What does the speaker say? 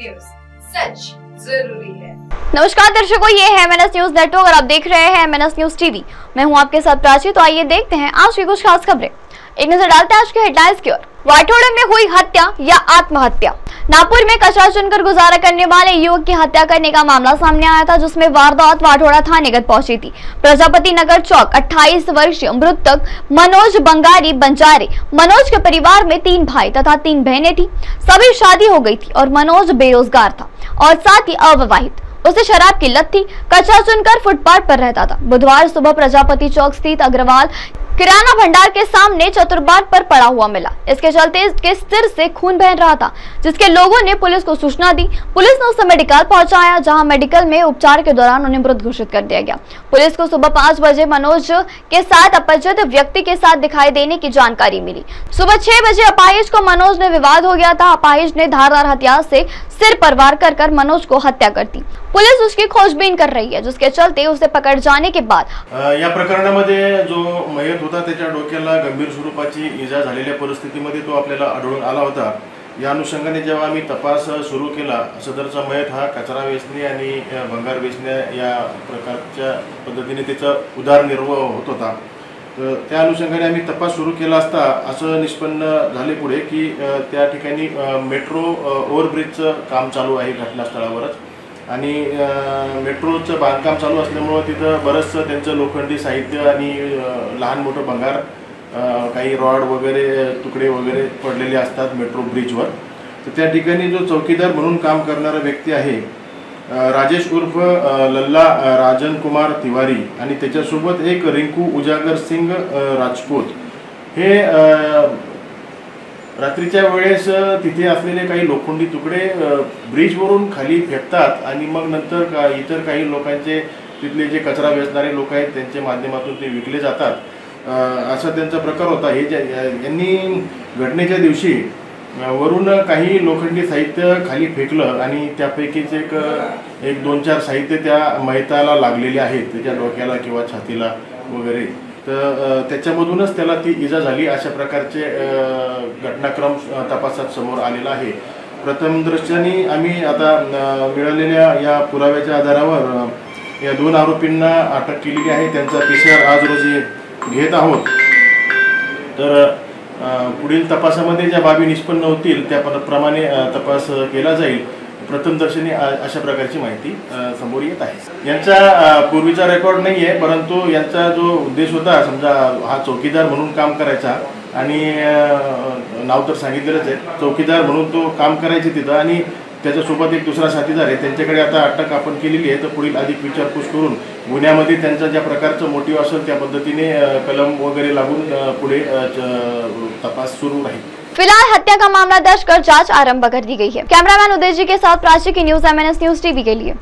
News, सच जरूरी है। नमस्कार दर्शकों, ये है MNS न्यूज नेटवर्क और आप देख रहे हैं MNS न्यूज टीवी। मैं हूं आपके साथ प्राची। तो आइए देखते हैं आज की कुछ खास खबरें। एक नजर डालते हैं आज के हेडलाइंस की ओर। वाटोड़ा में हुई हत्या या आत्महत्या। नागपुर में कचरा चुनकर गुजारा करने वाले युवक की हत्या करने का मामला सामने आया था, जिसमें वारदात वाटोड़ा थाने तक पहुंची थी। प्रजापति नगर चौक 28 वर्षीय मृतक मनोज बंगारी बंजारे। मनोज के परिवार में 3 भाई तथा 3 बहनें थी। सभी शादी हो गई थी और मनोज बेरोजगार था और साथ ही अविवाहित। उसे शराब की लत थी। कचरा चुनकर फुटपाथ पर रहता था। बुधवार सुबह प्रजापति चौक स्थित अग्रवाल किराना भंडार के सामने चतुर्बाग पर पड़ा हुआ मिला। इसके चलते इसके सिर से खून बह रहा था, जिसके लोगों ने पुलिस को सूचना दी। पुलिस ने उसे मेडिकल पहुंचाया, जहां मेडिकल में उपचार के दौरान उन्हें मृत घोषित कर दिया गया। पुलिस को सुबह 5 बजे मनोज के साथ अपरिचित व्यक्ति के साथ दिखाई देने की जानकारी मिली। सुबह 6 बजे अपाहिज को मनोज ने विवाद हो गया था। अपाहिज ने धारदार हथियार से सिर पर वार कर मनोज को हत्या कर दी। पुलिस उसकी खोजबीन कर रही है, जिसके चलते उसे पकड़ जाने के बाद या प्रकरणामध्ये जो मयत होता त्याच्या डोक्याला गंभीर स्वरूपाची इजा झालेल्या परिस्थितीमध्ये तो आपल्याला आढळून आला होता। या अनुषंगाने जेव्हा आम्ही तपास सुरू केला, सदरचा मयत हा कचरा वेचणे आणि भंगार वेचणे या प्रकारच्या पद्धतीने त्याचा उदरनिर्वाह होत होता। त्या अनुषंगाने आम्ही तपास सुरू केला असता असं निष्पन्न झाले पुढे की त्या ठिकाणी मेट्रो ओव्हरब्रिजचं काम चालू आहे घटनास्थळावरच आणि मेट्रोचं बांधकाम चालू असल्यामुळे तिथं बरंचसं त्यांचं लोखंडी साहित्य आणि लहान मोठं भंगार काही रॉड वगैरे तुकडे वगैरे पडलेले असतात मेट्रो ब्रिजवर। तर त्या ठिकाणी जो चौकीदार म्हणून काम करणारा व्यक्ती आहे राजेश उर्फ लल्ला राजन कुमार तिवारी आणि त्याच्यासोबत एक रिंकू उजागर सिंग राजपूत हे रात्रीच्या वेळेस तिथे असलेले काही लोखंडी तुकडे ब्रिजवरून खाली फेकतात आणि मग नंतर इतर काही लोकांचे तिथले जे कचरा वेचणारे लोक आहेत त्यांच्या माध्यमातून ते विकले जातात। असा त्यांचा प्रकार होता। हे यांनी घटनेच्या दिवशी वरून काही लोखंडी साहित्य खाली फेकलं आणि त्यापैकीच एक 2-4 साहित्य त्या मयताला लागलेले आहेत, त्याच्या डोक्याला किंवा छातीला वगैरे। तर त्याच्यामधूनच त्याला ती इजा झाली अशा प्रकारचे घटनाक्रम तपासात समोर आलेला आहे। प्रथम दृष्ट्याने आम्ही आता मिळालेल्या या पुराव्याच्या आधारावर या 2 आरोपींना अटक केलेली आहे। त्यांचा PCR आज रोजी घेत आहोत। तर पुढील तपासामध्ये ज्या बाबी निष्पन्न होतील त्याप्रमाणे तपास केला जाईल। प्रथमदर्शनी अशा प्रकारची माहिती समोर येत आहे। यांचा पूर्वीचा रेकॉर्ड नाही आहे, परंतु यांचा जो उद्देश होता, समजा हा चौकीदार म्हणून काम करायचा आणि नाव तर सांगितलेलंच आहे, चौकीदार म्हणून तो काम करायचे तिथं आणि त्याच्यासोबत एक दुसरा साथीदार आहे। त्यांच्याकडे आता अटक आपण केलेली आहे। तर पुढील अधिक विचारपूस करून गुन्ह्यामध्ये त्यांचा ज्या प्रकारचं मोटिव्ह असेल त्या पद्धतीने कलम वगैरे लागून पुढे तपास सुरू राहील। फिलहाल हत्या का मामला दर्ज कर जांच आरंभ कर दी गई है। कैमरामैन उदय जी के साथ प्राची की न्यूज MNS न्यूज टीवी के लिए।